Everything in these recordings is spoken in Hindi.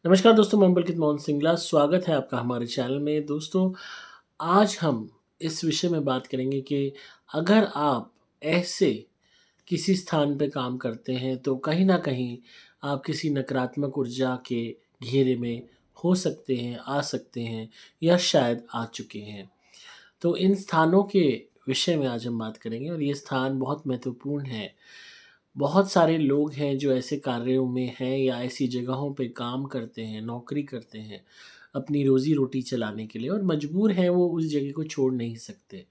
नमस्कार दोस्तों, मैं पुलकित मोहन सिंगला। स्वागत है आपका हमारे चैनल में। दोस्तों, आज हम इस विषय में बात करेंगे कि अगर आप ऐसे किसी स्थान पे काम करते हैं, तो कहीं न कहीं आप किसी नकारात्मक ऊर्जा के घेरे में हो सकते हैं, आ सकते हैं या शायद आ चुके हैं। तो इन स्थानों के विषय में आज हम बात करेंगे और ये स्थान बहुत महत्वपूर्ण है। बहुत सारे लोग हैं जो ऐसे कार्यों में हैं या ऐसी जगहों पे काम करते हैं, नौकरी करते हैं, अपनी रोज़ी-रोटी चलाने के लिए और मजबूर हैं वो उस जगह को छोड़ नहीं सकते,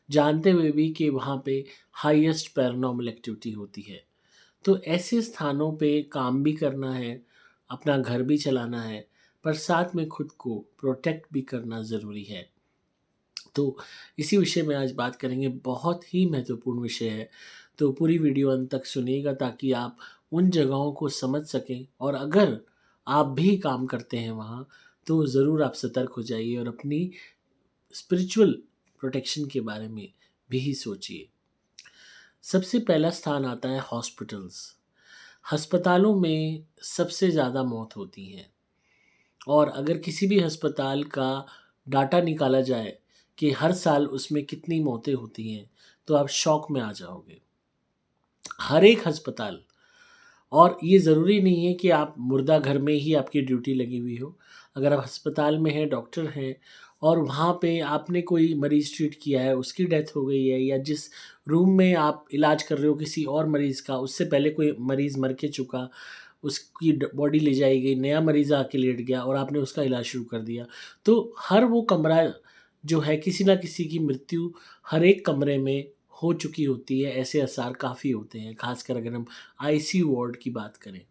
जानते हुए भी कि वहाँ पे हाईएस्ट पैरानॉर्मल एक्टिविटी होती है। तो ऐसे स्थानों पे काम भी करना है, अपना घर भी चलाना है, पर साथ में खुद को प्रोटेक्ट भी करना ज़रूरी है। तो इसी विषय में आज बात करेंगे, बहुत ही महत्वपूर्ण विषय है। तो पूरी वीडियो अंत तक सुनिएगा ताकि आप उन जगहों को समझ सकें और अगर आप भी काम करते हैं वहाँ, तो ज़रूर आप सतर्क हो जाइए और अपनी स्पिरिचुअल प्रोटेक्शन के बारे में भी सोचिए। सबसे पहला स्थान आता है हॉस्पिटल्स। अस्पतालों में सबसे ज़्यादा मौत होती हैं और अगर किसी भी अस्पताल का डाटा निकाला जाए कि हर साल उसमें कितनी मौतें होती हैं, तो आप शॉक में आ जाओगे। हर एक अस्पताल, और ये ज़रूरी नहीं है कि आप मुर्दा घर में ही आपकी ड्यूटी लगी हुई हो। अगर आप अस्पताल में हैं, डॉक्टर हैं और वहाँ पे आपने कोई मरीज़ ट्रीट किया है, उसकी डेथ हो गई है या जिस रूम में आप इलाज कर रहे हो किसी और मरीज़ का, उससे पहले कोई मरीज़ मर के चुका, उसकी बॉडी ले जाई गई, नया मरीज़ आके लेट गया और आपने उसका इलाज शुरू कर दिया। तो हर वो कमरा जो है, किसी न किसी की मृत्यु हर एक कमरे में हो चुकी होती है। ऐसे आसार काफ़ी होते हैं, ख़ासकर अगर हम आईसीयू वार्ड की बात करें।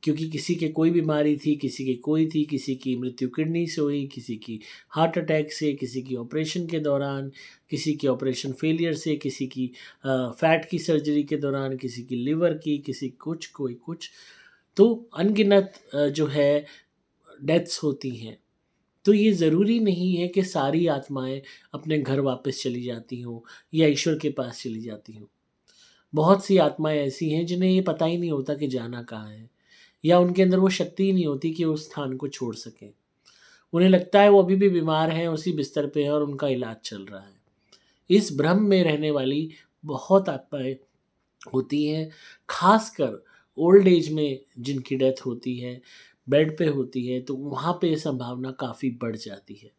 क्योंकि किसी के कोई बीमारी थी, किसी की कोई थी, किसी की मृत्यु किडनी से हुई, किसी की हार्ट अटैक से, किसी की ऑपरेशन के दौरान, किसी की ऑपरेशन फेलियर से, किसी की फैट की सर्जरी के दौरान, किसी की लिवर की, किसी कुछ, कोई कुछ। तो अनगिनत जो है डेथ्स होती हैं। तो ये ज़रूरी नहीं है कि सारी आत्माएँ अपने घर वापस चली जाती हों या ईश्वर के पास चली जाती हों। बहुत सी आत्माएँ ऐसी हैं जिन्हें ये पता ही नहीं होता कि जाना कहाँ है या उनके अंदर वो शक्ति ही नहीं होती कि उस स्थान को छोड़ सकें। उन्हें लगता है वो अभी भी बीमार हैं, उसी बिस्तर पे हैं और उनका इलाज चल रहा है। इस भ्रम में रहने वाली बहुत आत्माएँ होती हैं, ख़ासकर ओल्ड एज में जिनकी डेथ होती है, बेड पे होती है, तो वहाँ पे ये संभावना काफ़ी बढ़ जाती है।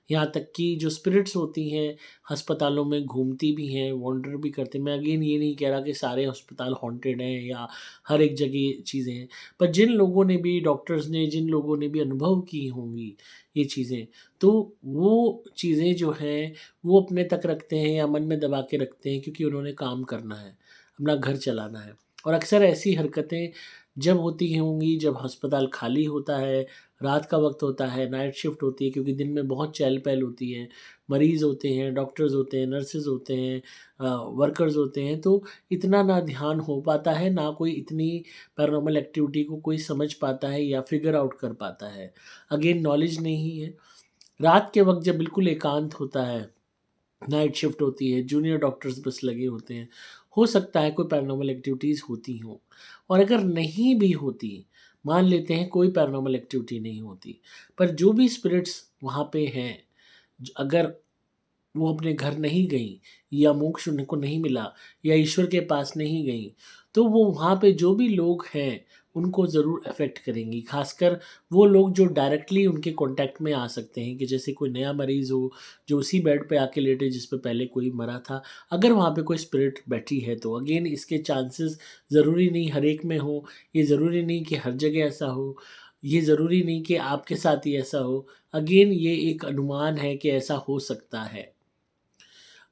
यहाँ तक कि जो स्पिरिट्स होती हैं, अस्पतालों में घूमती भी हैं, वॉन्डर भी करती हैं। मैं अगेन ये नहीं कह रहा कि सारे अस्पताल हॉन्टेड हैं या हर एक जगह ये चीज़ें हैं। पर जिन लोगों ने भी, डॉक्टर्स ने, जिन लोगों ने भी अनुभव की होंगी ये चीज़ें, तो वो चीज़ें जो हैं, वो अपने तक रखते हैं या मन में दबा के रखते हैं क्योंकि उन्होंने काम करना है, अपना घर चलाना है। और अक्सर ऐसी हरकतें जब होती होंगी जब अस्पताल खाली होता है, रात का वक़्त होता है, नाइट शिफ्ट होती है क्योंकि दिन में बहुत चहल-पहल होती है, मरीज़ होते हैं, डॉक्टर्स होते हैं, नर्सेज़ होते हैं, वर्कर्स होते हैं, तो इतना ना ध्यान हो पाता है, ना कोई इतनी पैरानॉर्मल एक्टिविटी को कोई समझ पाता है या फ़िगर आउट कर पाता है। अगेन नॉलेज नहीं है। रात के वक़्त जब बिल्कुल एकांत होता है, नाइट शिफ्ट होती है, जूनियर डॉक्टर्स बस लगे होते हैं, हो सकता है कोई पैरानॉर्मल एक्टिविटीज़ होती हों और अगर नहीं भी होती, मान लेते हैं कोई पैरानॉर्मल एक्टिविटी नहीं होती, पर जो भी स्पिरिट्स वहाँ पे हैं, अगर वो अपने घर नहीं गईं या मोक्ष उनको नहीं मिला या ईश्वर के पास नहीं गईं, तो वो वहाँ पे जो भी लोग हैं, उनको ज़रूर अफ़ेक्ट करेंगी। ख़ासकर वो लोग जो डायरेक्टली उनके कॉन्टैक्ट में आ सकते हैं कि जैसे कोई नया मरीज़ हो, जो उसी बेड पे आके लेटे जिस पे पहले कोई मरा था। अगर वहाँ पे कोई स्पिरिट बैठी है तो अगेन इसके चांसेस ज़रूरी नहीं हर एक में हो, ये ज़रूरी नहीं कि हर जगह ऐसा हो, ये ज़रूरी नहीं कि आपके साथ ही ऐसा हो। अगेन ये एक अनुमान है कि ऐसा हो सकता है।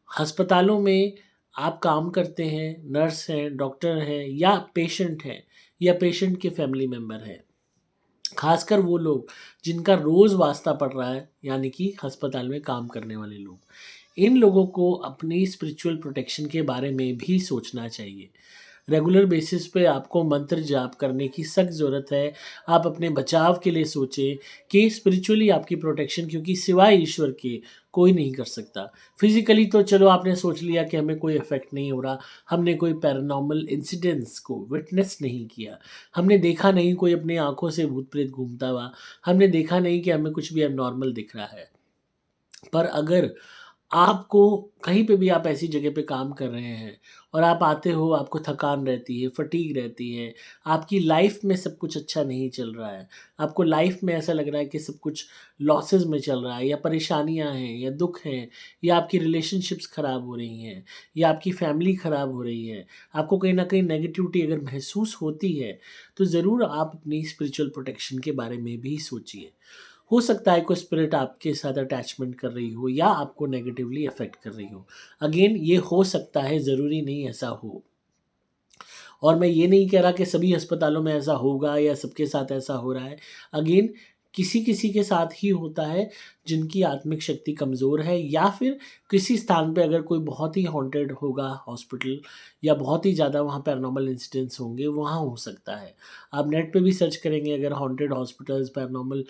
अस्पतालों में आप काम करते हैं, नर्स हैं, डॉक्टर हैं या पेशेंट हैं या पेशेंट के फैमिली मेंबर हैं। ख़ासकर वो लोग जिनका रोज़ वास्ता पड़ रहा है, यानी कि अस्पताल में काम करने वाले लोग। इन लोगों को अपनी स्पिरिचुअल प्रोटेक्शन के बारे में भी सोचना चाहिए। रेगुलर बेसिस पे आपको मंत्र जाप करने की सख्त ज़रूरत है। आप अपने बचाव के लिए सोचें कि स्पिरिचुअली आपकी प्रोटेक्शन, क्योंकि सिवाय ईश्वर के कोई नहीं कर सकता। फिज़िकली तो चलो आपने सोच लिया कि हमें कोई इफ़ेक्ट नहीं हो रहा, हमने कोई पैरानॉर्मल इंसिडेंट्स को विटनेस नहीं किया, हमने देखा नहीं कोई अपनी आँखों से भूत-प्रेत घूमता हुआ, हमने देखा नहीं कि हमें कुछ भी एबनॉर्मल दिख रहा है। पर अगर आपको कहीं पे भी आप ऐसी जगह पे काम कर रहे हैं और आप आते हो, आपको थकान रहती है, फटीग रहती है, आपकी लाइफ में सब कुछ अच्छा नहीं चल रहा है, आपको लाइफ में ऐसा लग रहा है कि सब कुछ लॉसेस में चल रहा है, या परेशानियां हैं, या दुख हैं, या आपकी रिलेशनशिप्स खराब हो रही हैं, या आपकी फैमिली खराब हो रही है, आपको कहीं ना कहीं नेगेटिविटी अगर महसूस होती है, तो ज़रूर आप अपनी स्पिरिचुअल प्रोटेक्शन के बारे में भी सोचिए। हो सकता है कोई स्पिरिट आपके साथ अटैचमेंट कर रही हो या आपको नेगेटिवली अफेक्ट कर रही हो। अगेन ये हो सकता है, ज़रूरी नहीं ऐसा हो। और मैं ये नहीं कह रहा कि सभी अस्पतालों में ऐसा होगा या सबके साथ ऐसा हो रहा है। अगेन किसी-किसी के साथ ही होता है जिनकी आत्मिक शक्ति कमज़ोर है, या फिर किसी स्थान पे अगर कोई बहुत ही हॉन्टेड होगा हॉस्पिटल, या बहुत ही ज़्यादा वहाँ पैरानॉर्मल इंसिडेंट्स होंगे, वहाँ हो सकता है। आप नेट पे भी सर्च करेंगे अगर haunted hospitals, paranormal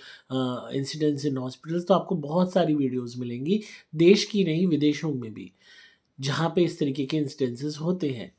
incidents in hospitals, तो आपको बहुत सारी वीडियोज़ मिलेंगी, देश की नहीं विदेशों में भी, जहाँ पे इस तरीके के इंस्टेंसेस होते हैं।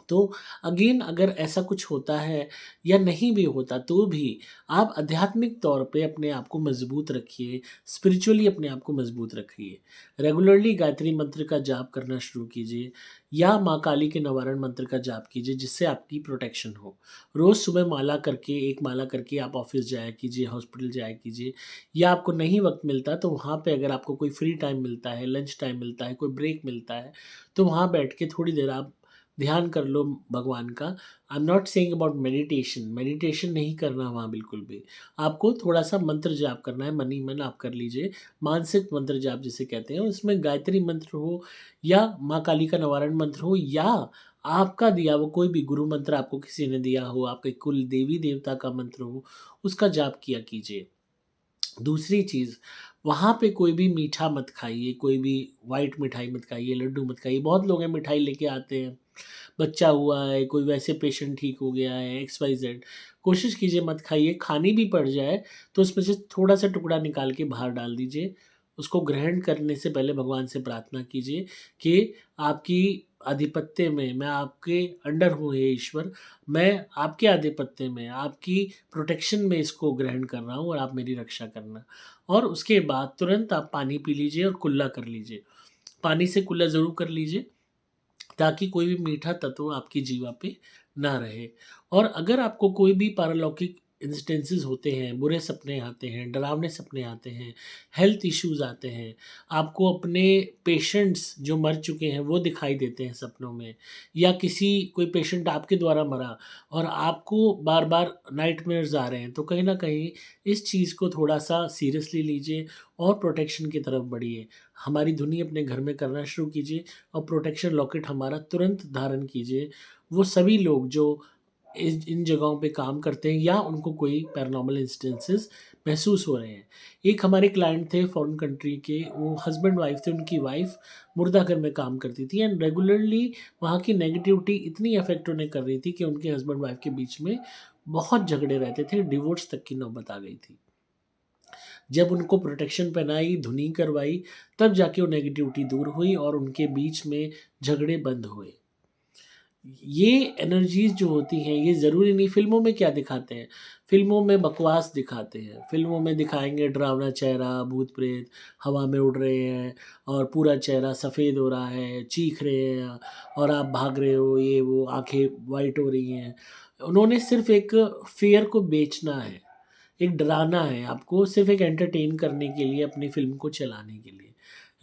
तो अगेन अगर ऐसा कुछ होता है या नहीं भी होता, तो भी आप आध्यात्मिक तौर पे अपने आप को मजबूत रखिए, स्पिरिचुअली अपने आप को मजबूत रखिए। रेगुलरली गायत्री मंत्र का जाप करना शुरू कीजिए, या माँ काली के निवारण मंत्र का जाप कीजिए, जिससे आपकी प्रोटेक्शन हो। रोज़ सुबह माला करके, एक माला करके आप ऑफिस जाया कीजिए, हॉस्पिटल जाया कीजिए, या आपको नहीं वक्त मिलता तो वहाँ पे अगर आपको कोई फ्री टाइम मिलता है, लंच टाइम मिलता है, कोई ब्रेक मिलता है, तो वहाँ बैठ के थोड़ी देर आप ध्यान कर लो भगवान का। I am not saying about meditation, meditation नहीं करना वहाँ बिल्कुल भी। आपको थोड़ा-सा मंत्र जाप करना है, मन ही मन आप कर लीजिए। मानसिक मंत्र जाप जिसे कहते हैं, उसमें गायत्री मंत्र हो, या माँ काली का निवारण मंत्र हो, या आपका दिया हुआ कोई भी गुरु मंत्र आपको किसी ने दिया हो, आपके कुल देवी-देवता का मंत्र हो, उसका जाप किया कीजिए। दूसरी चीज़, वहाँ पे कोई भी मीठा मत खाइए, कोई भी व्हाइट मिठाई मत खाइए, लड्डू मत खाइए। बहुत लोग हैं मिठाई लेके आते हैं, बच्चा हुआ है, कोई वैसे पेशेंट ठीक हो गया है, एक्स वाई ज़ेड। कोशिश कीजिए मत खाइए, खानी भी पड़ जाए तो उसमें से थोड़ा-सा टुकड़ा निकाल के बाहर डाल दीजिए। उसको ग्रहण करने से पहले भगवान से प्रार्थना कीजिए कि आपकी आधिपत्य में, मैं आपके अंडर हूँ हे ईश्वर, मैं आपके आधिपत्य में, आपकी प्रोटेक्शन में इसको ग्रहण कर रहा हूँ और आप मेरी रक्षा करना। और उसके बाद तुरंत आप पानी पी लीजिए और कुल्ला कर लीजिए। पानी से कुल्ला ज़रूर कर लीजिए, ताकि कोई भी मीठा तत्व आपकी जीवा पे ना रहे। और अगर आपको कोई भी पारलौकिक इंस्टेंसेस होते हैं, बुरे सपने आते हैं, डरावने सपने आते हैं, हेल्थ इश्यूज़ आते हैं, आपको अपने पेशेंट्स जो मर चुके हैं वो दिखाई देते हैं सपनों में, या किसी कोई पेशेंट आपके द्वारा मरा और आपको बार-बार नाइटमेयर्स आ रहे हैं, तो कहीं न कहीं इस चीज़ को थोड़ा-सा सीरियसली लीजिए और प्रोटेक्शन की तरफ बढ़िए। हमारी धुनी अपने घर में करना शुरू कीजिए और प्रोटेक्शन लॉकेट हमारा तुरंत धारण कीजिए। वो सभी लोग जो इन जगहों पे काम करते हैं, या उनको कोई पैरानॉर्मल इंस्टेंसेस महसूस हो रहे हैं। एक हमारे क्लाइंट थे फॉरेन कंट्री के, वो हस्बैंड वाइफ थे, उनकी वाइफ मुर्दाघर में काम करती थी, एंड रेगुलरली वहाँ की नेगेटिविटी इतनी अफेक्ट उन्हें कर रही थी कि उनके हस्बैंड वाइफ के बीच में बहुत झगड़े रहते थे, डिवोर्स तक की नौबत आ गई थी। जब उनको प्रोटेक्शन पहनाई, धुनी करवाई, तब जाके वो नेगेटिविटी दूर हुई और उनके बीच में झगड़े बंद हुए। ये एनर्जीज़ जो होती हैं, ये ज़रूरी नहीं, फ़िल्मों में क्या दिखाते हैं, फ़िल्मों में बकवास दिखाते हैं। फ़िल्मों में दिखाएँगे डरावना चेहरा, भूत-प्रेत हवा में उड़ रहे हैं और पूरा चेहरा सफ़ेद हो रहा है, चीख रहे हैं और आप भाग रहे हो, ये वो, आँखें वाइट हो रही हैं। उन्होंने सिर्फ़ एक फ़ियर को बेचना है, एक डराना है आपको, सिर्फ़ एक एंटरटेन करने के लिए, अपनी फ़िल्म को चलाने के लिए।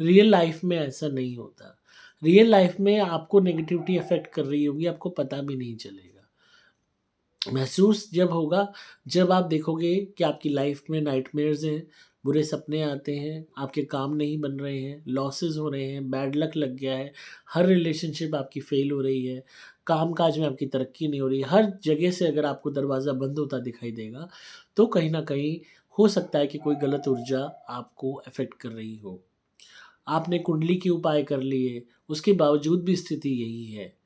रियल लाइफ़ में ऐसा नहीं होता। रियल लाइफ़ में आपको नेगेटिविटी अफ़ेक्ट कर रही होगी, आपको पता भी नहीं चलेगा। महसूस जब होगा, जब आप देखोगे कि आपकी लाइफ़ में नाइटमेयर्स हैं, बुरे सपने आते हैं, आपके काम नहीं बन रहे हैं, लॉसेस हो रहे हैं, बैड लक लग गया है, हर रिलेशनशिप आपकी फ़ेल हो रही है, काम-काज में आपकी तरक्की नहीं हो रही है, हर जगह से अगर आपको दरवाज़ा बंद होता दिखाई देगा, तो कहीं न कहीं हो सकता है कि कोई गलत ऊर्जा आपको अफ़ेक्ट कर रही हो। आपने कुंडली के उपाय कर लिए, उसके बावजूद भी स्थिति यही है।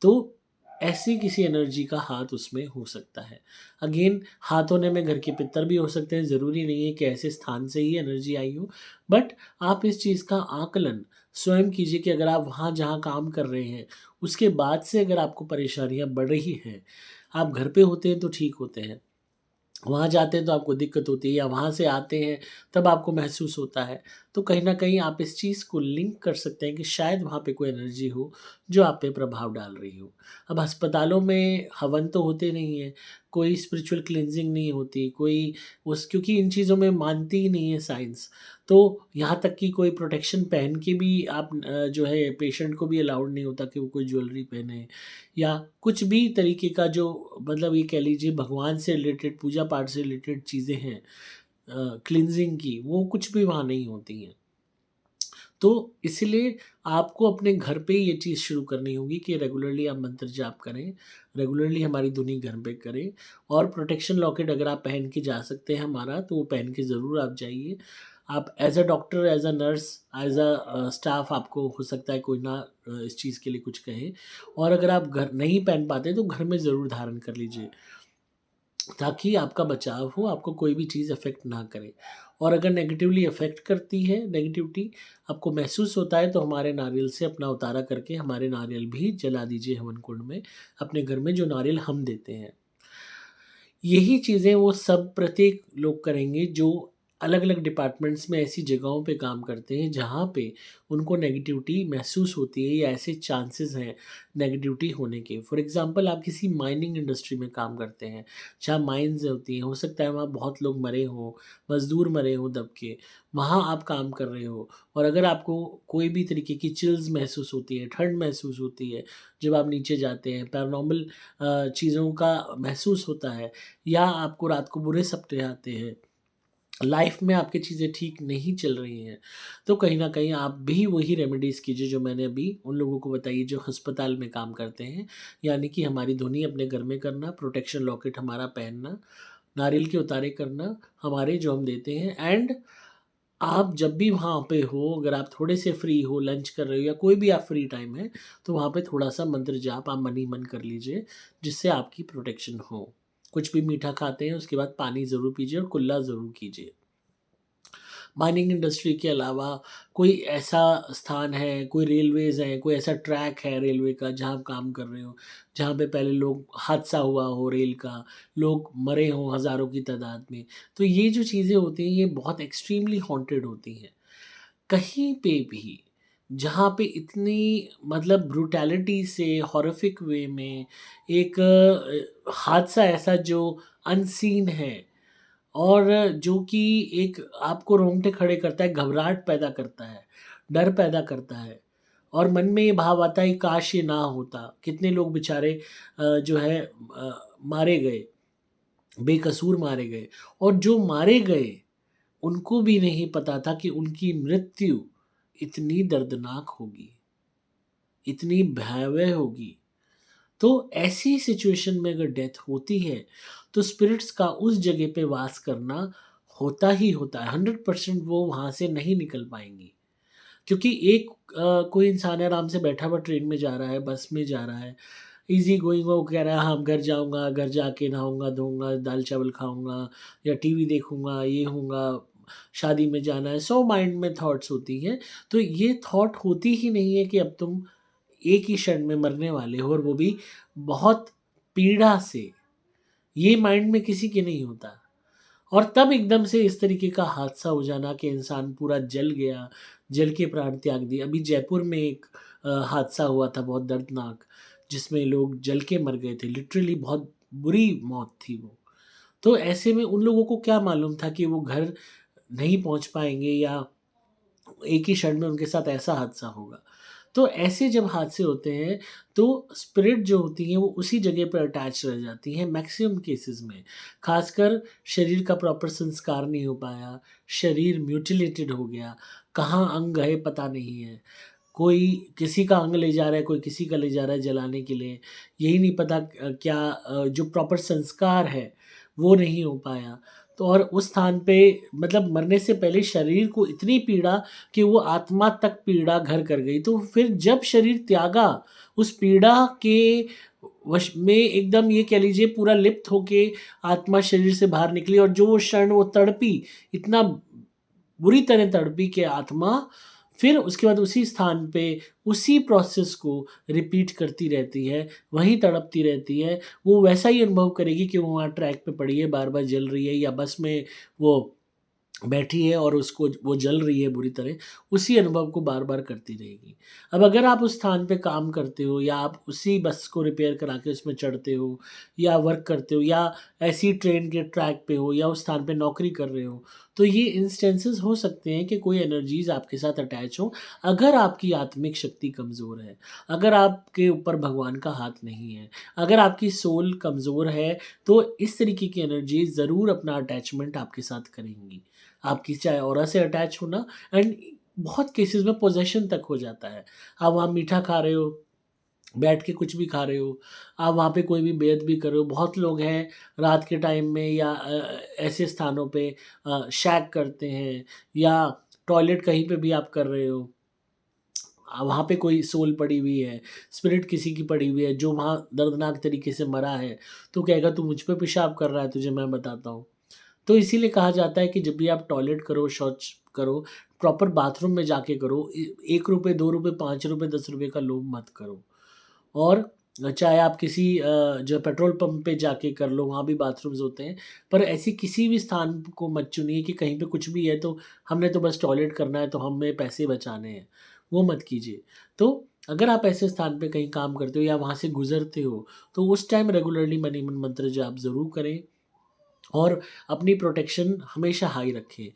तो ऐसी किसी एनर्जी का हाथ उसमें हो सकता है। अगेन, हाथ होने में घर के पितर भी हो सकते हैं, ज़रूरी नहीं है कि ऐसे स्थान से ही एनर्जी आई हो। बट आप इस चीज़ का आकलन स्वयं कीजिए कि अगर आप वहाँ जहाँ काम कर रहे हैं, उसके बाद से अगर आपको परेशानियाँ बढ़ रही हैं, आप घर पे होते हैं तो ठीक होते हैं, वहाँ जाते हैं तो आपको दिक्कत होती है, या वहाँ से आते हैं तब आपको महसूस होता है। तो कहीं न कहीं आप इस चीज़ को लिंक कर सकते हैं कि शायद वहाँ पे कोई एनर्जी हो जो आप पे प्रभाव डाल रही हो। अब अस्पतालों में हवन तो होते नहीं हैं, कोई स्पिरिचुअल क्लींजिंग नहीं होती, कोई उस क्योंकि इन चीज़ों में मानती ही नहीं है साइंस। तो यहाँ तक कि कोई प्रोटेक्शन पहन के भी आप जो है पेशेंट को भी अलाउड नहीं होता कि वो कोई ज्वेलरी पहने, या कुछ भी तरीके का जो मतलब ये कह लीजिए भगवान से रिलेटेड, पूजा पाठ से रिलेटेड चीज़ें हैं क्लींजिंग की, वो कुछ भी वहाँ नहीं होती हैं। तो इसलिए आपको अपने घर पे ये चीज़ शुरू करनी होगी कि रेगुलरली आप मंत्र जाप करें, रेगुलरली हमारी धुनी घर पे करें, और प्रोटेक्शन लॉकेट अगर आप पहन के जा सकते हैं हमारा, तो वो पहन के ज़रूर आप जाइए। आप as a doctor, as a nurse, as staff, आपको हो सकता है कोई ना इस चीज़ के लिए कुछ कहे, और अगर आप घर नहीं पहन पाते तो घर में ज़रूर धारण कर लीजिए, ताकि आपका बचाव हो, आपको कोई भी चीज़ अफ़ेक्ट ना करे। और अगर नेगेटिवली अफ़ेक्ट करती है, नेगेटिविटी आपको महसूस होता है, तो हमारे नारियल से अपना उतारा करके हमारे नारियल भी जला दीजिए हवन कुंड में, अपने घर में जो नारियल हम देते हैं। यही चीज़ें वो सब प्रत्येक लोग करेंगे जो अलग-अलग डिपार्टमेंट्स में ऐसी जगहों पे काम करते हैं जहाँ पे उनको नेगेटिविटी महसूस होती है, या ऐसे चांसेस हैं नेगेटिविटी होने के। फॉर एग्ज़ाम्पल, आप किसी माइनिंग इंडस्ट्री में काम करते हैं, जहाँ माइन्स होती हैं, हो सकता है वहाँ बहुत लोग मरे हों, मज़दूर मरे हों दब के, वहाँ आप काम कर रहे हो, और अगर आपको कोई भी तरीके की चिल्स महसूस होती है, ठंड महसूस होती है, जब आप नीचे जाते हैं, पैरानॉर्मल चीज़ों का महसूस होता है, या आपको रात को बुरे सपने आते हैं, लाइफ में आपकी चीज़ें ठीक नहीं चल रही हैं, तो कहीं न कहीं आप भी वही रेमेडीज़ कीजिए जो मैंने अभी उन लोगों को बताई जो अस्पताल में काम करते हैं। यानी कि हमारी धुनी अपने घर में करना, प्रोटेक्शन लॉकेट हमारा पहनना, नारियल के उतारे करना हमारे जो हम देते हैं, एंड आप जब भी वहाँ पे हो, अगर आप थोड़े से फ्री हो, लंच कर रहे हो, या कोई भी आप फ्री टाइम है, तो वहाँ पे थोड़ा-सा मंत्र जाप आप मन ही मन कर लीजिए, जिससे आपकी प्रोटेक्शन हो। कुछ भी मीठा खाते हैं, उसके बाद पानी ज़रूर पीजिए और कुल्ला ज़रूर कीजिए। माइनिंग इंडस्ट्री के अलावा कोई ऐसा स्थान है, कोई रेलवेज़ हैं, कोई ऐसा ट्रैक है रेलवे का जहाँ आप काम कर रहे हो, जहाँ पे पहले लोग हादसा हुआ हो रेल का, लोग मरे हों हज़ारों की तादाद में। तो ये जो चीज़ें होती हैं, ये बहुत एक्सट्रीमली हॉन्टेड होती हैं। कहीं पे भी जहाँ पे इतनी मतलब ब्रूटैलिटी से हॉरिफिक वे में एक हादसा ऐसा जो अनसीन है, और जो कि एक आपको रोंगटे खड़े करता है, घबराहट पैदा करता है, डर पैदा करता है, और मन में ये भाव आता है काश ये ना होता। कितने लोग बेचारे जो है मारे गए, बेकसूर मारे गए, और जो मारे गए उनको भी नहीं पता था कि उनकी मृत्यु इतनी दर्दनाक होगी, इतनी भयावह होगी। तो ऐसी सिचुएशन में अगर डेथ होती है, तो स्पिरिट्स का उस जगह पे वास करना होता ही होता है। 100% वो वहाँ से नहीं निकल पाएँगी। क्योंकि एक कोई इंसान है, आराम से बैठा हुआ ट्रेन में जा रहा है, बस में जा रहा है, ईज़ी गोइंग, वो कह रहा है हाँ, घर जाऊँगा, घर जाके नहाऊँगा-धोऊँगा, दाल-चावल खाऊँगा, या टीवी देखूँगा, ये होऊँगा, शादी में जाना है, 100 माइंड में थॉट्स होती हैं। तो ये थॉट होती ही नहीं है कि अब तुम एक ही क्षण में मरने वाले हो, और वो भी बहुत पीड़ा से। ये माइंड में किसी के नहीं होता। और तब एकदम से इस तरीके का हादसा हो जाना कि इंसान पूरा जल गया, जल के प्राण त्याग दिए। अभी जयपुर में एक हादसा हुआ था बहुत दर्दनाक, जिसमें लोग जल के मर गए थे। लिटरली बहुत बुरी मौत थी वो। तो ऐसे में उन लोगों को क्या मालूम था कि वो घर नहीं पहुँच पाएँगे, या एक ही क्षण में उनके साथ ऐसा हादसा होगा। तो ऐसे जब हादसे होते हैं, तो स्पिरिट जो होती हैं वो उसी जगह पर अटैच रह जाती हैं मैक्सिमम केसेस में। ख़ासकर शरीर का प्रॉपर संस्कार नहीं हो पाया, शरीर म्यूटिलेटेड हो गया, कहाँ अंग गए पता नहीं है। कोई किसी का अंग ले जा रहा है, कोई किसी का ले जा रहा है जलाने के लिए। यही नहीं पता क्या जो प्रॉपर संस्कार है, वो नहीं हो पाया। तो और उस स्थान पे मतलब मरने से पहले शरीर को इतनी पीड़ा कि वो आत्मा तक पीड़ा घर कर गई। तो फिर जब शरीर त्यागा, उस पीड़ा के वश में एकदम ये कह लीजिए पूरा लिप्त होके आत्मा शरीर से बाहर निकली, और जो वो क्षण वो तड़पी, इतना बुरी तरह तड़पी कि आत्मा फिर उसके बाद उसी स्थान पे उसी प्रोसेस को रिपीट करती रहती है, वहीं तड़पती रहती है। वो वैसा ही अनुभव करेगी कि वो वहाँ ट्रैक पे पड़ी है, बार-बार जल रही है, या बस में वो बैठी है और उसको वो जल रही है बुरी तरह, उसी अनुभव को बार-बार करती रहेगी। अब अगर आप उस स्थान पे काम करते हो, या आप उसी बस को रिपेयर करा के उसमें चढ़ते हो, या वर्क करते हो, या ऐसी ट्रेन के ट्रैक पे हो, या उस स्थान पे नौकरी कर रहे हो, तो ये इंस्टेंसेस हो सकते हैं कि कोई एनर्जीज़ आपके साथ अटैच हों, अगर आपकी आत्मिक शक्ति कमज़ोर है, अगर आपके ऊपर भगवान का हाथ नहीं है, अगर आपकी सोल कमज़ोर है, तो इस तरीके की एनर्जीज़ ज़रूर अपना अटैचमेंट आपके साथ करेंगी। आपकी चाहे ऑरा से अटैच होना, एंड बहुत केसेस में पोजेशन तक हो जाता है। आप वहाँ मीठा खा रहे हो, बैठ के कुछ भी खा रहे हो, आप वहाँ पे कोई भी बेत भी कर रहे हो। बहुत लोग हैं रात के टाइम में, या ऐसे स्थानों पे शैक करते हैं, या टॉयलेट कहीं पे भी आप कर रहे हो, वहाँ पे कोई सोल पड़ी हुई है, स्पिरिट किसी की पड़ी हुई है जो वहाँ दर्दनाक तरीके से मरा है, तो कहेगा तू मुझ पे पेशाब कर रहा है, तुझे मैं बताता हूँ। तो इसीलिए कहा जाता है कि जब भी आप टॉयलेट करो, शौच करो, प्रॉपर बाथरूम में जाके करो। ₹1, ₹2, ₹5, ₹10 का लोभ मत करो। और चाहे आप किसी जो पेट्रोल पंप पे जाके कर लो, वहाँ भी बाथरूम्स होते हैं। पर ऐसी किसी भी स्थान को मत चुनिए कि कहीं पे कुछ भी है तो हमने तो बस टॉयलेट करना है, तो हमें पैसे बचाने हैं, वो मत कीजिए। तो अगर आप ऐसे स्थान पे कहीं काम करते हो या वहाँ से गुज़रते हो, तो उस टाइम रेगुलरली मनी मन मंत्र जाप ज़रूर करें, और अपनी प्रोटेक्शन हमेशा हाई रखें।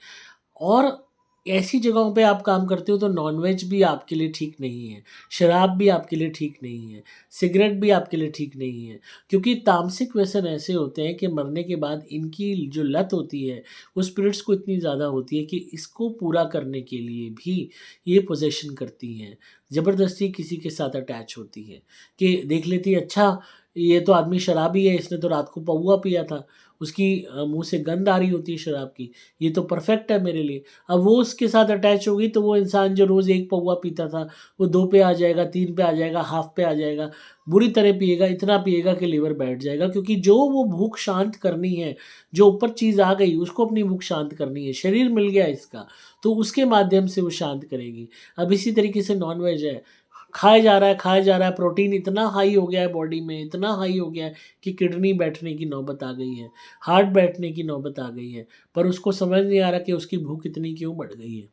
और ऐसी जगहों पे आप काम करते हो तो नॉन-वेज भी आपके लिए ठीक नहीं है, शराब भी आपके लिए ठीक नहीं है, सिगरेट भी आपके लिए ठीक नहीं है। क्योंकि तामसिक व्यसन ऐसे होते हैं कि मरने के बाद इनकी जो लत होती है, वो स्पिरिट्स को इतनी ज़्यादा होती है कि इसको पूरा करने के लिए भी ये पोज़ेशन करती हैं। ज़बरदस्ती किसी के साथ अटैच होती हैं, कि देख लेती है, अच्छा ये तो आदमी शराबी है, इसने तो रात को पौवा पिया था, उसकी मुँह से गंध आ रही होती है शराब की, ये तो परफ़ेक्ट है मेरे लिए। अब वो उसके साथ अटैच हो गई, तो वो इंसान जो रोज़ 1 पौवा पीता था, वो 2 पे आ जाएगा, 3 पे आ जाएगा, हाफ़ पे आ जाएगा। बुरी तरह पिएगा, इतना पिएगा कि लीवर बैठ जाएगा, क्योंकि जो वो भूख शांत करनी है, जो ऊपर चीज़ आ गई उसको अपनी भूख शांत करनी है, शरीर मिल गया इसका, तो उसके माध्यम से वो शांत करेगी। अब इसी तरीके से नॉन-वेज है, खाया जा रहा है, प्रोटीन इतना हाई हो गया है बॉडी में, इतना हाई हो गया है कि किडनी बैठने की नौबत आ गई है, हार्ट बैठने की नौबत आ गई है, पर उसको समझ नहीं आ रहा कि उसकी भूख इतनी क्यों बढ़ गई है।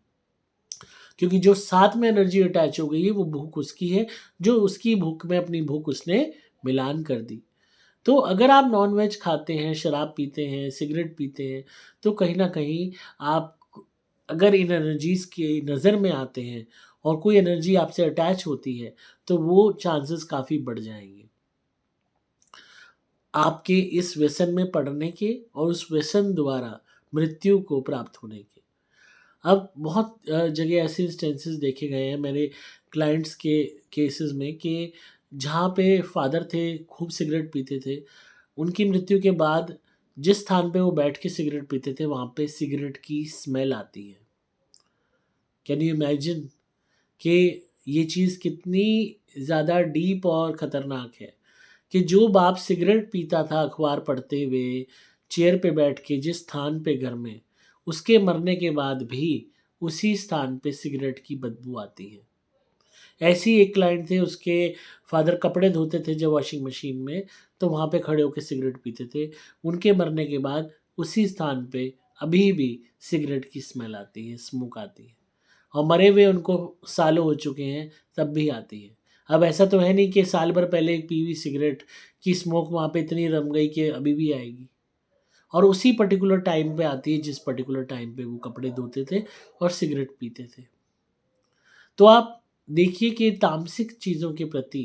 क्योंकि जो साथ में एनर्जी अटैच हो गई है, वो भूख उसकी है, जो उसकी भूख में अपनी भूख उसने मिलान कर दी। तो अगर आप नॉन-वेज खाते हैं, शराब पीते हैं, सिगरेट पीते हैं, तो कहीं न कहीं आप अगर इन एनर्जीज़ की नज़र में आते हैं और कोई एनर्जी आपसे अटैच होती है, तो वो चांसेस काफ़ी बढ़ जाएँगे आपके इस व्यसन में पड़ने के, और उस व्यसन द्वारा मृत्यु को प्राप्त होने के। अब बहुत जगह ऐसे इंस्टेंसेस देखे गए हैं मेरे क्लाइंट्स के केसेस में, कि जहाँ पे फादर थे, खूब सिगरेट पीते थे, उनकी मृत्यु के बाद जिस स्थान पे वो बैठ के सिगरेट पीते थे, वहाँ पे सिगरेट की स्मेल आती है। कैन यू इमेजिन कि ये चीज़ कितनी ज़्यादा डीप और ख़तरनाक है, कि जो बाप सिगरेट पीता था अखबार पढ़ते हुए, चेयर पे बैठ के जिस स्थान पे घर में, उसके मरने के बाद भी उसी स्थान पे सिगरेट की बदबू आती है। ऐसे ही एक क्लाइंट थे, उसके फादर कपड़े धोते थे जब वॉशिंग मशीन में, तो वहाँ पे खड़े होके सिगरेट पीते थे। उनके मरने के बाद उसी स्थान पे अभी भी सिगरेट की स्मेल आती है, स्मोक आती है। और मरे हुए उनको सालों हो चुके हैं, तब भी आती है। अब ऐसा तो है नहीं कि साल भर पहले पी हुई सिगरेट की स्मोक वहाँ पे इतनी रम गई कि अभी भी आएगी। और उसी पर्टिकुलर टाइम पे आती है जिस पर्टिकुलर टाइम पे वो कपड़े धोते थे और सिगरेट पीते थे। तो आप देखिए कि तामसिक चीज़ों के प्रति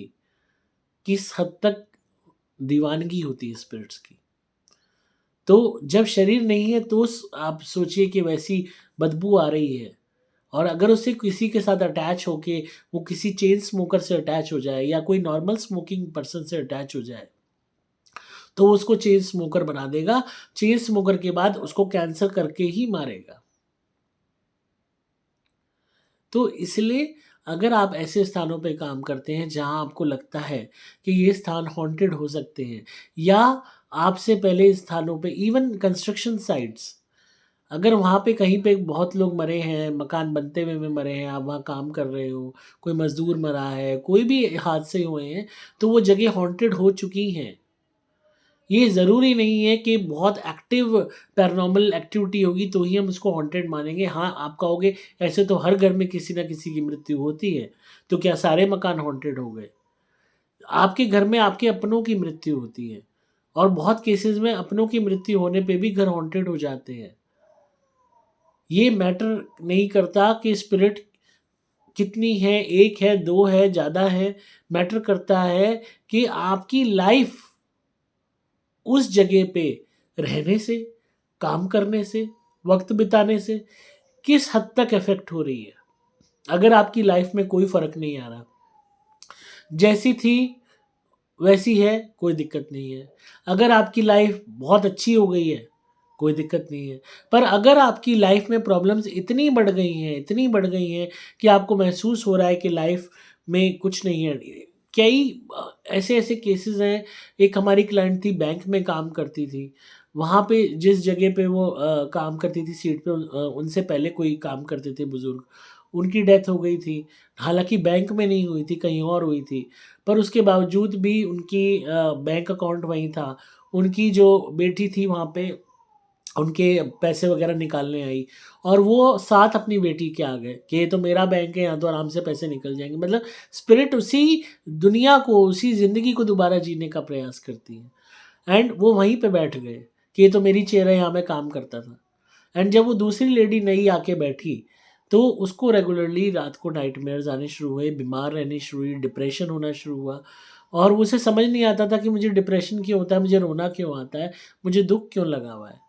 किस हद तक दीवानगी होती है स्पिरिट्स की। तो जब शरीर नहीं है तो आप सोचिए कि वैसी बदबू आ रही है, और अगर उसे किसी के साथ अटैच होके वो किसी चेन स्मोकर से अटैच हो जाए, या कोई नॉर्मल स्मोकिंग पर्सन से अटैच हो जाए, तो वो उसको चेन स्मोकर बना देगा। चेन स्मोकर के बाद उसको कैंसर करके ही मारेगा। तो इसलिए अगर आप ऐसे स्थानों पे काम करते हैं जहाँ आपको लगता है कि ये स्थान हॉन्टेड हो सकते हैं, या आपसे पहले इस स्थानों पे इवन कंस्ट्रक्शन साइट्स, अगर वहाँ पे कहीं पे बहुत लोग मरे हैं, मकान बनते हुए में मरे हैं, आप वहाँ काम कर रहे हो, कोई मज़दूर मरा है, कोई भी हादसे हुए हैं, तो वो जगह हॉन्टेड हो चुकी हैं। ये ज़रूरी नहीं है कि बहुत एक्टिव पैरानॉर्मल एक्टिविटी होगी तो ही हम उसको हॉन्टेड मानेंगे। हाँ, आप कहोगे ऐसे तो हर घर में किसी न किसी की मृत्यु होती है, तो क्या सारे मकान हॉन्टेड हो गए? आपके घर में आपके अपनों की मृत्यु होती है, और बहुत केसेज़ में अपनों की मृत्यु होने पे भी घर हॉन्टेड हो जाते हैं। ये मैटर नहीं करता कि स्पिरिट कितनी है, 1 है, 2 है, ज़्यादा है, मैटर करता है कि आपकी लाइफ़ उस जगह पे रहने से, काम करने से, वक़्त बिताने से किस हद तक इफ़ेक्ट हो रही है। अगर आपकी लाइफ़ में कोई फ़र्क नहीं आ रहा, जैसी थी वैसी है, कोई दिक्कत नहीं है। अगर आपकी लाइफ़ बहुत अच्छी हो गई है, कोई दिक्कत नहीं है। पर अगर आपकी लाइफ़ में प्रॉब्लम्स इतनी बढ़ गई हैं, इतनी बढ़ गई हैं कि आपको महसूस हो रहा है कि लाइफ़ में कुछ नहीं है। कई ऐसे-ऐसे केसेज़ हैं। एक हमारी क्लाइंट थी, बैंक में काम करती थी। वहाँ पे जिस जगह पे वो काम करती थी सीट पे, उनसे पहले कोई काम करते थे बुज़ुर्ग, उनकी डेथ हो गई थी। हालाँकि बैंक में नहीं हुई थी, कहीं और हुई थी। पर उसके बावजूद भी उनकी बैंक अकाउंट वहीं था। उनकी जो बेटी थी वहाँ पे उनके पैसे वग़ैरह निकालने आई, और वो साथ अपनी बेटी के आ गए कि ये तो मेरा बैंक है, यहाँ तो आराम से पैसे निकल जाएँगे। मतलब स्पिरिट उसी दुनिया को, उसी ज़िंदगी को दोबारा जीने का प्रयास करती है। एंड वो वहीं पे बैठ गए कि ये तो मेरी चेयर है, यहाँ मैं काम करता था। एंड जब वो दूसरी लेडी नई आके बैठी, तो उसको रेगुलरली रात को नाइटमेयर्स आने शुरू हुए, बीमार रहनी शुरू हुई, डिप्रेशन होना शुरू हुआ, और उसे समझ नहीं आता था कि मुझे डिप्रेशन क्यों होता है, मुझे रोना क्यों आता है, मुझे दुःख क्यों लगा हुआ है।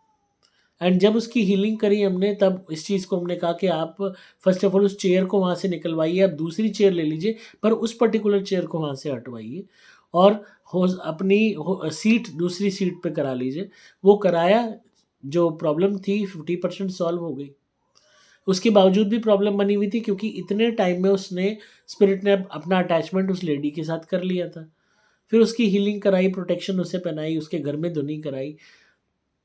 एंड जब उसकी हीलिंग करी हमने, तब इस चीज़ को हमने कहा कि आप फ़र्स्ट ऑफ ऑल उस चेयर को वहाँ से निकलवाइए, आप दूसरी चेयर ले लीजिए, पर उस पर्टिकुलर चेयर को वहाँ से हटवाइए, और सीट दूसरी सीट पे करा लीजिए। वो कराया, जो प्रॉब्लम थी 50% सॉल्व हो गई। उसके बावजूद भी प्रॉब्लम बनी हुई थी क्योंकि इतने टाइम में उसने स्पिरिट ने अपना अटैचमेंट उस लेडी के साथ कर लिया था। फिर उसकी हीलिंग कराई, प्रोटेक्शन उसे पहनाई, उसके घर में धुनी कराई,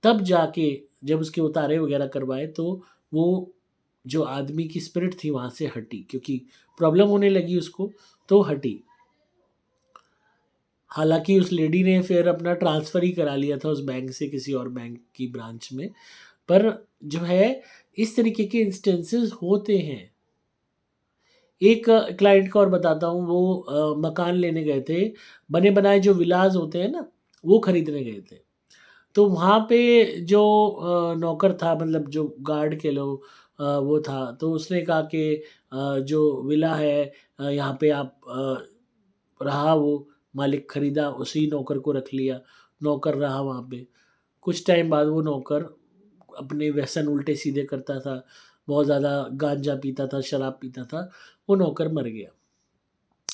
तब जाके जब उसके उतारे वगैरह करवाए तो वो जो आदमी की स्पिरिट थी वहाँ से हटी, क्योंकि प्रॉब्लम होने लगी उसको, तो हटी। हालाँकि उस लेडी ने फिर अपना ट्रांसफ़र ही करा लिया था उस बैंक से किसी और बैंक की ब्रांच में। पर जो है, इस तरीके के इंस्टेंसेस होते हैं। एक क्लाइंट का और बताता हूँ, वो मकान लेने गए थे, बने-बनाए जो विलाज़ होते हैं ना, वो खरीदने गए थे। तो वहाँ पे जो नौकर था, मतलब जो गार्ड कह लो, वो था, तो उसने कहा कि जो विला है, यहाँ पे आप रहा वो, मालिक खरीदा, उसी नौकर को रख लिया, नौकर रहा वहाँ पे। कुछ टाइम बाद वो नौकर अपने व्यसन उल्टे-सीधे करता था, बहुत ज़्यादा गांजा पीता था, शराब पीता था, वो नौकर मर गया।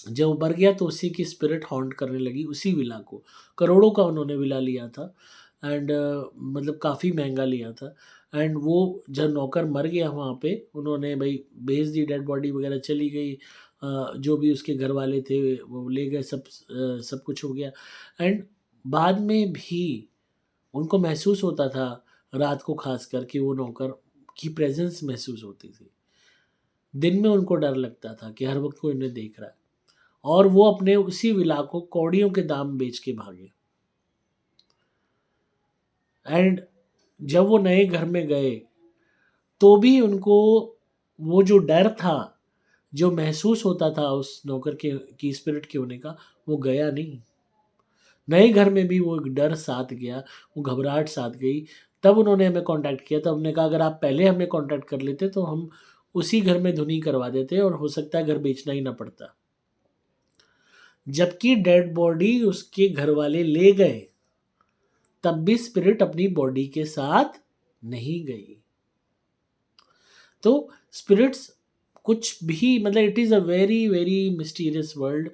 जब वो मर गया तो उसी की स्पिरिट हॉन्ट करने लगी उसी विला को। करोड़ों का उन्होंने विला लिया था, एंड मतलब काफ़ी महँगा लिया था। एंड वो जब नौकर मर गया वहाँ पे, उन्होंने भई भेज दी, डेड बॉडी वग़ैरह चली गई। जो भी उसके घरवाले थे वो ले गए, सब कुछ हो गया। एंड बाद में भी उनको महसूस होता था रात को ख़ासकर कि वो नौकर की प्रेज़ेंस महसूस होती थी। दिन में उनको डर लगता था कि हर वक़्त कोई उन्हें देख रहा है। और वो अपने उसी विला को कौड़ियों के दाम बेच के भागे। एंड जब वो नए घर में गए, तो भी उनको वो जो डर था, जो महसूस होता था उस नौकर के की स्पिरिट के होने का, वो गया नहीं। नए घर में भी वो एक डर साथ गया, वो घबराहट साथ गई। तब उन्होंने हमें कॉन्टैक्ट किया, तब हमने कहा अगर आप पहले हमें कॉन्टैक्ट कर लेते तो हम उसी घर में धुनी करवा देते और हो सकता है घर बेचना ही ना पड़ता। जबकि डेड बॉडी उसके घरवाले ले गए, तब भी स्पिरिट अपनी बॉडी के साथ नहीं गई। तो स्पिरिट्स कुछ भी, मतलब it is a very very mysterious world.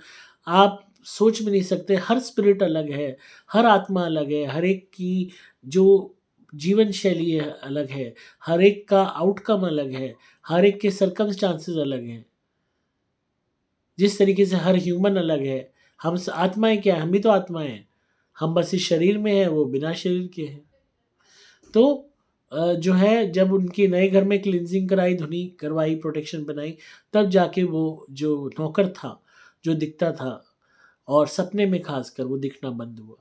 आप सोच भी नहीं सकते। हर स्पिरिट अलग है, हर आत्मा अलग है, हर एक की जो जीवन शैली है अलग है, हर एक का आउटकम अलग है, हर एक के सर्कमस्टांसेस अलग हैं। जिस तरीके से हर ह्यूमन अलग है, हम आत्माएं क्या है, हम भी तो आत्माएं हैं, हम बस इस शरीर में हैं, वो बिना शरीर के हैं। तो जो है जब उनके नए घर में क्लींजिंग कराई, धुनी करवाई, प्रोटेक्शन बनाई, तब जाके वो जो नौकर था, जो दिखता था और सपने में खासकर वो दिखना बंद हुआ।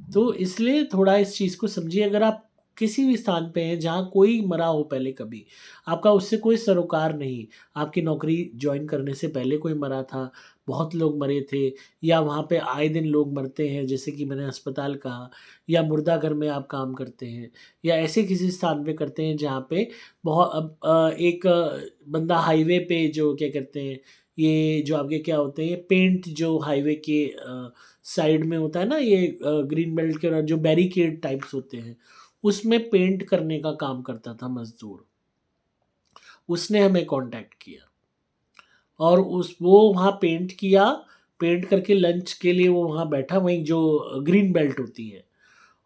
तो इसलिए थोड़ा इस चीज़ को समझिए। अगर आप किसी भी स्थान पे हैं जहाँ कोई मरा हो पहले कभी, आपका उससे कोई सरोकार नहीं, आपकी नौकरी जॉइन करने से पहले कोई मरा था, बहुत लोग मरे थे, या वहाँ पे आए दिन लोग मरते हैं, जैसे कि मैंने अस्पताल कहा, या मुर्दाघर में आप काम करते हैं, या ऐसे किसी स्थान पे करते हैं जहाँ पे बहुत एक बंदा हाईवे पे जो क्या कहते हैं, ये जो आपके क्या होते हैं, ये पेंट जो हाईवे के साइड में होता है ना, ये ग्रीन बेल्ट के जो बैरिकेड टाइप्स होते हैं, उसमें पेंट करने का काम करता था मजदूर। उसने हमें कांटेक्ट किया और उस वो वहाँ पेंट किया, पेंट करके लंच के लिए वो वहाँ बैठा, वहीं जो ग्रीन बेल्ट होती है,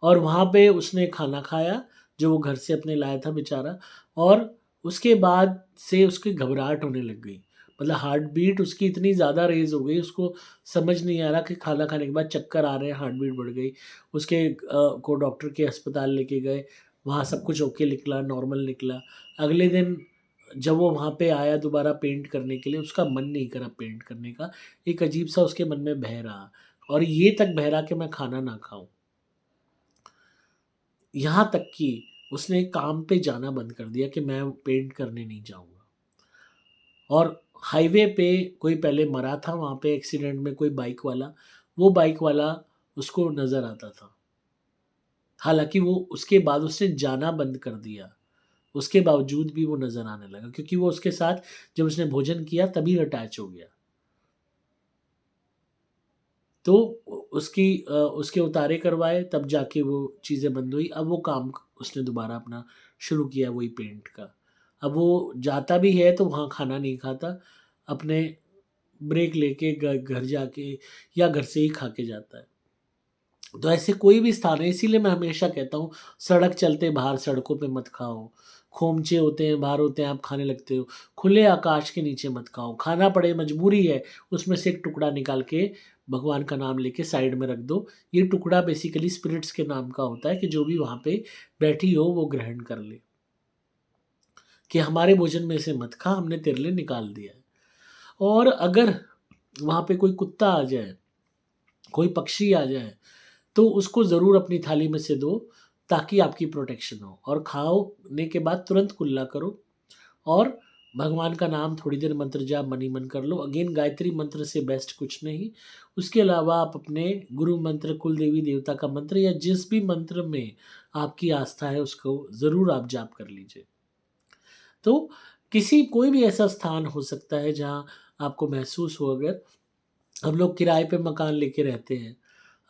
और वहाँ पे उसने खाना खाया जो वो घर से अपने लाया था बेचारा। और उसके बाद से उसकी घबराहट होने लग गई, मतलब हार्ट बीट उसकी इतनी ज़्यादा रेज़ हो गई, उसको समझ नहीं आ रहा कि खाना खाने के बाद चक्कर आ रहे हैं, हार्ट बीट बढ़ गई। उसके को डॉक्टर के अस्पताल लेके गए, वहाँ सब कुछ ओके निकला, नॉर्मल निकला। अगले दिन जब वो वहाँ पे आया दोबारा पेंट करने के लिए, उसका मन नहीं करा पेंट करने का, एक अजीब-सा उसके मन में भय रहा, और ये तक भय रहा कि मैं खाना ना खाऊँ। यहाँ तक कि उसने काम पे जाना बंद कर दिया कि मैं पेंट करने नहीं जाऊँगा। और हाईवे पे कोई पहले मरा था वहाँ पे एक्सीडेंट में, कोई बाइक वाला, वो बाइक वाला उसको नज़र आता था। हालाँकि वो उसके बाद उसने जाना बंद कर दिया, उसके बावजूद भी वो नज़र आने लगा, क्योंकि वो उसके साथ जब उसने भोजन किया तभी अटैच हो गया। तो उसके उतारे करवाए, तब जाके वो चीज़ें बंद हुई। अब वो काम उसने दोबारा अपना शुरू किया, वही पेंट का। अब वो जाता भी है तो वहाँ खाना नहीं खाता, अपने ब्रेक लेके घर जाके या घर से ही खा के जाता है। तो ऐसे कोई भी स्थान है, इसीलिए मैं हमेशा कहता हूँ, सड़क चलते बाहर सड़कों पे मत खाओ। खोमचे होते हैं, बाहर होते हैं, आप खाने लगते हो। खुले आकाश के नीचे मत खाओ। खाना पड़े, मजबूरी है, उसमें से एक टुकड़ा निकाल के भगवान का नाम लेके साइड में रख दो। ये टुकड़ा बेसिकली स्पिरिट्स के नाम का होता है कि जो भी वहाँ पे बैठी हो वो ग्रहण कर ले, कि हमारे भोजन में से मत खा, हमने तेरे लिए निकाल दिया है। और अगर वहाँ पे कोई कुत्ता आ जाए, कोई पक्षी आ जाए, तो उसको ज़रूर अपनी थाली में से दो, ताकि आपकी प्रोटेक्शन हो। और खाओने के बाद तुरंत कुल्ला करो, और भगवान का नाम थोड़ी देर मंत्र जाप मन ही मन कर लो। अगेन गायत्री मंत्र से बेस्ट कुछ नहीं। उसके अलावा आप अपने गुरु मंत्र, कुल देवी देवता का मंत्र, या जिस भी मंत्र में आपकी आस्था है उसको ज़रूर आप जाप कर लीजिए। तो कोई भी ऐसा स्थान हो सकता है जहाँ आपको महसूस हो, अगर हम लोग किराए पे मकान लेके रहते हैं,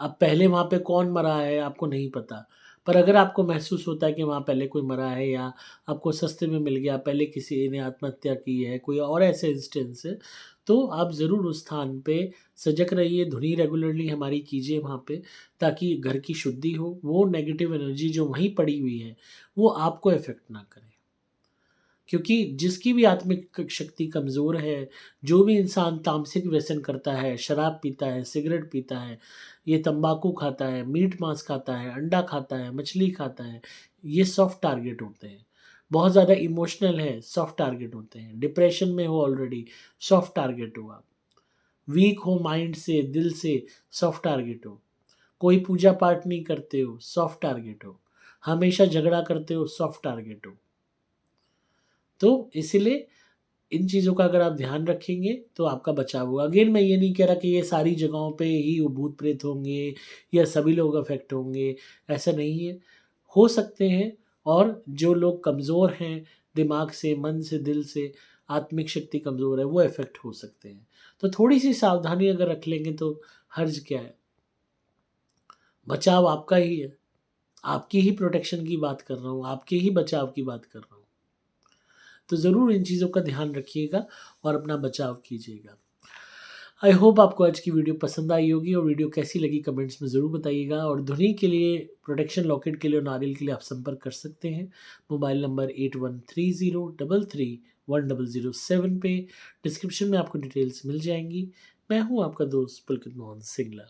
अब पहले वहाँ पे कौन मरा है आपको नहीं पता, पर अगर आपको महसूस होता है कि वहाँ पहले कोई मरा है, या आपको सस्ते में मिल गया, पहले किसी ने आत्महत्या की है, कोई और ऐसे इंस्टेंस है, तो आप ज़रूर उस स्थान पे सजग रहिए, धुनी रेगुलरली हमारी कीजिए वहाँ पे, ताकि घर की शुद्धि हो, वो नेगेटिव एनर्जी जो वहीं पड़ी हुई है, वो आपको इफ़ेक्ट ना करे। क्योंकि जिसकी भी आत्मिक शक्ति कमज़ोर है, जो भी इंसान तामसिक व्यसन करता है, शराब पीता है, सिगरेट पीता है, ये तंबाकू खाता है, मीट मांस खाता है, अंडा खाता है, मछली खाता है, ये सॉफ्ट टारगेट होते हैं। बहुत ज़्यादा इमोशनल है, सॉफ्ट टारगेट होते हैं। डिप्रेशन में हो ऑलरेडी, सॉफ्ट टारगेट हो आप। वीक हो माइंड से, दिल से, सॉफ्ट टारगेट हो। कोई पूजा पाठ नहीं करते हो, सॉफ्ट टारगेट हो। हमेशा झगड़ा करते हो, सॉफ्ट टारगेट हो। तो इसीलिए इन चीज़ों का अगर आप ध्यान रखेंगे तो आपका बचाव होगा। अगेन मैं ये नहीं कह रहा कि ये सारी जगहों पे ही वो भूत-प्रेत होंगे या सभी लोग अफ़ेक्ट होंगे, ऐसा नहीं है। हो सकते हैं, और जो लोग कमज़ोर हैं दिमाग से, मन से, दिल से, आत्मिक शक्ति कमज़ोर है, वो अफ़ेक्ट हो सकते हैं। तो थोड़ी-सी सावधानी अगर रख लेंगे तो हर्ज क्या है? बचाव आपका ही है। आपकी ही प्रोटेक्शन की बात कर रहा हूँ, आपके ही बचाव की बात कर रहा हूँ। तो ज़रूर इन चीज़ों का ध्यान रखिएगा और अपना बचाव कीजिएगा। आई होप आपको आज की वीडियो पसंद आई होगी, और वीडियो कैसी लगी कमेंट्स में ज़रूर बताइएगा। और ध्वनि के लिए, प्रोटेक्शन लॉकेट के लिए और नारियल के लिए आप संपर्क कर सकते हैं। मोबाइल नंबर 813033 1007 पे। डिस्क्रिप्शन में आपको डिटेल्स मिल जाएंगी। मैं हूँ आपका दोस्त पुलकित मोहन सिंगला।